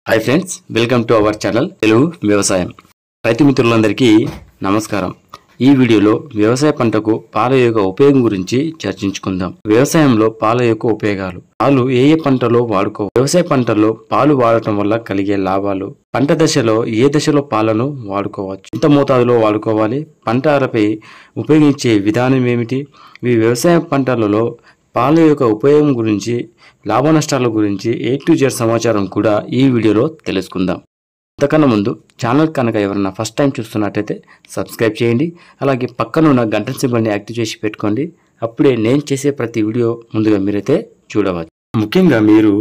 Hi friends, welcome to our channel Telugu వ్యవసాయం. రైతు మిత్రులందరికీ నమస్కారం. ఈ వీడియోలో వ్యవసాయ పంటకు పాల యొక్క ఉపయోగం గురించి చర్చించుకుందాం. వ్యవసాయంలో పాల యొక్క ఉపయోగాలు, పాలు ఏ పంటలో వాడుకోవాలి, వ్యవసాయ పంటల్లో పాలు వాడటం వల్ల కలిగే లాభాలు, పంట దశలో ఏ దశలో పాలను వాడుకోవచ్చు, ఎంత మోతాదులో వాడుకోవాలి, పంటలపై ఉపయోగించే విధానం ఏమిటి, ఈ వ్యవసాయ పంటలలో పాల యొక్క ఉపయోగం గురించి, లాభ నష్టాల గురించి A to Z సమాచారం కూడా ఈ వీడియోలో తెలుసుకుందాం. అంతకన్నా ముందు ఛానల్ కనుక ఎవరైనా ఫస్ట్ టైం చూస్తున్నట్టయితే సబ్స్క్రైబ్ చేయండి. అలాగే పక్కన ఉన్న గంట సింబల్ని యాక్టివ్ చేసి పెట్టుకోండి. అప్పుడే నేను చేసే ప్రతి వీడియో ముందుగా మీరైతే చూడవచ్చు. ముఖ్యంగా మీరు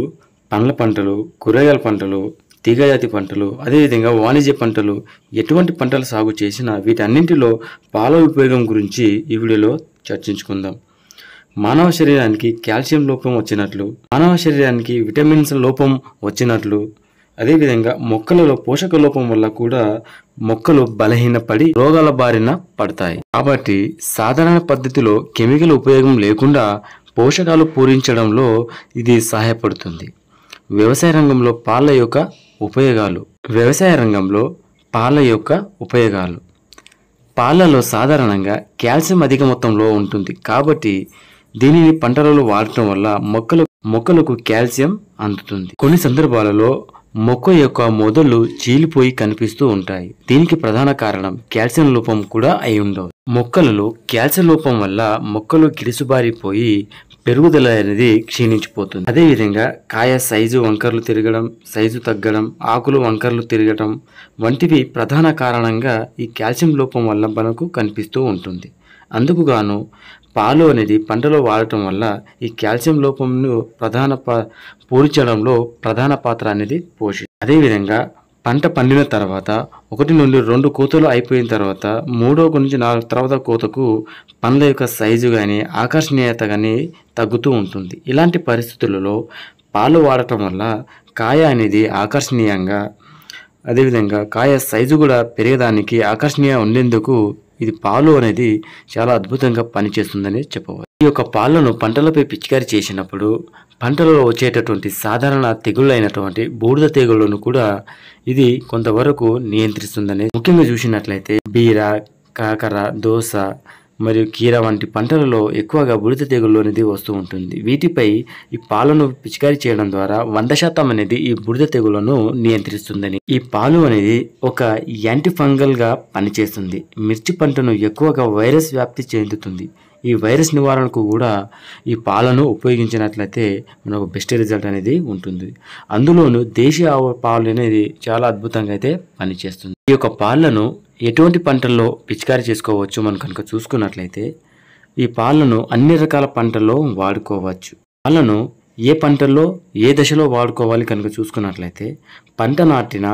పండ్ల పంటలు, కూరగాయల పంటలు, తీగజాతి పంటలు, అదేవిధంగా వాణిజ్య పంటలు, ఎటువంటి పంటలు సాగు చేసినా వీటన్నింటిలో పాల ఉపయోగం గురించి ఈ వీడియోలో చర్చించుకుందాం. మానవ శరీరానికి కాల్షియం లోపం వచ్చినట్లు, మానవ శరీరానికి విటమిన్స్ లోపం వచ్చినట్లు, అదేవిధంగా మొక్కలలో పోషక లోపం వల్ల కూడా మొక్కలు బలహీనపడి రోగాల బారిన పడతాయి. కాబట్టి సాధారణ పద్ధతిలో కెమికల్ ఉపయోగం లేకుండా పోషకాలు పూరించడంలో ఇది సహాయపడుతుంది. వ్యవసాయ రంగంలో పాల యొక్క ఉపయోగాలు. వ్యవసాయ రంగంలో పాల యొక్క ఉపయోగాలు. పాలలో సాధారణంగా కాల్షియం అధిక మొత్తంలో ఉంటుంది. కాబట్టి దీనిని పంటలలో వాడటం వల్ల మొక్కలకు కాల్షియం అందుతుంది. కొన్ని సందర్భాలలో మొక్క యొక్క మొదలు చీలిపోయి కనిపిస్తూ ఉంటాయి. దీనికి ప్రధాన కారణం కాల్షియం లోపం కూడా అయి ఉండవు. మొక్కలలో కాల్షియం లోపం వల్ల మొక్కలు గిరుసుబారిపోయి పెరుగుదల అనేది క్షీణించిపోతుంది. అదేవిధంగా కాయ సైజు వంకర్లు తిరగడం, సైజు తగ్గడం, ఆకులు వంకర్లు తిరగడం వంటివి ప్రధాన కారణంగా ఈ కాల్షియం లోపం వల్ల మనకు కనిపిస్తూ ఉంటుంది. అందుకు గాను పాలు అనేది పంటలో వాడటం వల్ల ఈ కాల్షియం లోపంను పూరించడంలో ప్రధాన పాత్ర అనేది పోషిస్తుంది. అదేవిధంగా పంట పండిన తర్వాత 1 నుండి 2 కోతలు అయిపోయిన తర్వాత 3వ నుంచి 4 తర్వాత కోతకు పండ్ల యొక్క సైజు కానీ ఆకర్షణీయత కానీ తగ్గుతూ ఉంటుంది. ఇలాంటి పరిస్థితులలో పాలు వాడటం వల్ల కాయ అనేది ఆకర్షణీయంగా, అదేవిధంగా కాయ సైజు కూడా పెరిగేదానికి ఆకర్షణీయంగా ఉండేందుకు ఇది పాలు అనేది చాలా అద్భుతంగా పనిచేస్తుందని చెప్పవచ్చు. ఈ యొక్క పాలను పంటలపై పిచికారీ చేసినప్పుడు పంటలలో వచ్చేటటువంటి సాధారణ తెగుళ్ళైనటువంటి బూడిద తెగుళ్లను కూడా ఇది కొంతవరకు నియంత్రిస్తుందని, ముఖ్యంగా చూసినట్లయితే బీర, కాకర, దోస మరియు కీర వంటి పంటలలో ఎక్కువగా బూడిద తెగుళ్ళు అనేది వస్తూ ఉంటుంది. వీటిపై ఈ పాలను పిచికారీ చేయడం ద్వారా 100% అనేది ఈ బూడిద తెగుళ్లను నియంత్రిస్తుందని. ఈ పాలు అనేది ఒక యాంటీ ఫంగల్ గా పనిచేస్తుంది. మిర్చి పంటను ఎక్కువగా వైరస్ వ్యాప్తి చెందుతుంది. ఈ వైరస్ నివారణకు కూడా ఈ పాలను ఉపయోగించినట్లయితే మనకు బెస్ట్ రిజల్ట్ అనేది ఉంటుంది. అందులోనూ దేశీయ ఆవు పాలు అనేది చాలా అద్భుతంగా అయితే పనిచేస్తుంది. ఈ యొక్క పాలను ఎటువంటి పంటల్లో పిచికారీ చేసుకోవచ్చు మనం కనుక చూసుకున్నట్లయితే ఈ పాలను అన్ని రకాల పంటల్లో వాడుకోవచ్చు. పాలను ఏ పంటల్లో ఏ దశలో వాడుకోవాలి కనుక చూసుకున్నట్లయితే పంట నాటిన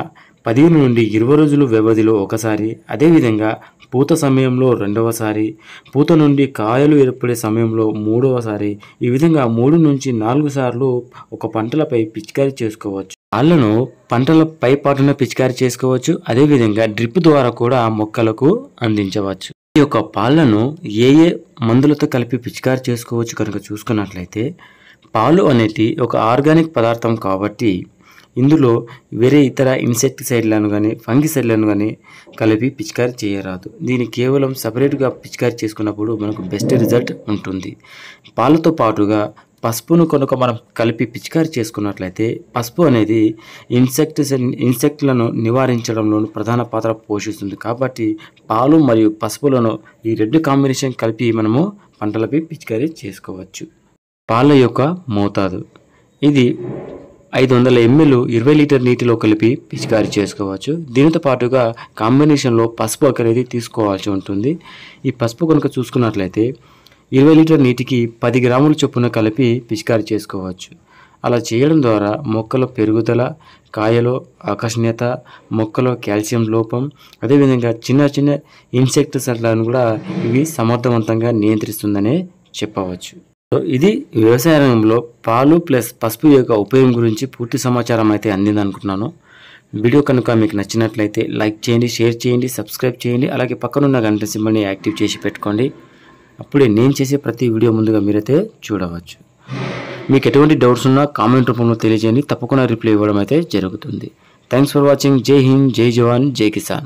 15 నుండి 20 రోజుల వ్యవధిలో ఒకసారి, అదేవిధంగా పూత సమయంలో 2వసారి, పూత నుండి కాయలు ఏర్పడే సమయంలో 3వసారి, ఈ విధంగా 3 నుంచి 4 సార్లు ఒక పంటలపై పిచికారీ చేసుకోవచ్చు. పాలను పంటల పై పాటున పిచికారీ చేసుకోవచ్చు. అదేవిధంగా డ్రిప్ ద్వారా కూడా మొక్కలకు అందించవచ్చు. ఈ యొక్క పాలను ఏ మందులతో కలిపి పిచికారీ చేసుకోవచ్చు కనుక చూసుకున్నట్లయితే పాలు అనేది ఒక ఆర్గానిక్ పదార్థం కాబట్టి ఇందులో వేరే ఇతర ఇన్సెక్టిసైడ్లను కానీ ఫంగిసైడ్లను కానీ కలిపి పిచికారీ చేయరాదు. దీన్ని కేవలం సపరేట్గా పిచికారీ చేసుకున్నప్పుడు మనకు బెస్ట్ రిజల్ట్ ఉంటుంది. పాలతో పాటుగా పసుపును కనుక మనం కలిపి పిచికారీ చేసుకున్నట్లయితే పసుపు అనేది ఇన్సెక్ట్లను నివారించడంలోనూ ప్రధాన పాత్ర పోషిస్తుంది. కాబట్టి పాలు మరియు పసుపులను ఈ 2 కాంబినేషన్ కలిపి మనము పంటలపై పిచికారీ చేసుకోవచ్చు. పాల యొక్క మోతాదు. ఇది 500 ml 20 లీటర్ నీటిలో కలిపి పిచికారీ చేసుకోవచ్చు. దీనితో పాటుగా కాంబినేషన్లో పసుపు అనేది తీసుకోవాల్సి ఉంటుంది. ఈ పసుపు కనుక చూసుకున్నట్లయితే 20 లీటర్ నీటికి 10 గ్రాముల చొప్పున కలిపి పిచికారీ చేసుకోవచ్చు. అలా చేయడం ద్వారా మొక్కల పెరుగుదల, కాయలో ఆకర్షణీయత, మొక్కలో కాల్షియం లోపం, అదేవిధంగా చిన్న ఇన్సెక్టిసైడ్లను కూడా ఇవి సమర్థవంతంగా నియంత్రిస్తుందనే చెప్పవచ్చు. ఇది వ్యవసాయ రంగంలో పాలు ప్లస్ పసుపు యొక్క ఉపయోగం గురించి పూర్తి సమాచారం అయితే అందింది అనుకుంటున్నాను. వీడియో కనుక మీకు నచ్చినట్లయితే లైక్ చేయండి, షేర్ చేయండి, సబ్స్క్రైబ్ చేయండి. అలాగే పక్కనున్న గంట సింబల్ని యాక్టివ్ చేసి పెట్టుకోండి. అప్పుడే నేను చేసే ప్రతి వీడియో ముందుగా మీరైతే చూడవచ్చు. మీకు ఎటువంటి డౌట్స్ ఉన్నా కామెంట్ రూపంలో తెలియజేయండి, తప్పకుండా రిప్లై ఇవ్వడం అయితే జరుగుతుంది. Thanks for watching. జై హింద్, జై జవాన్, జై కిసాన్.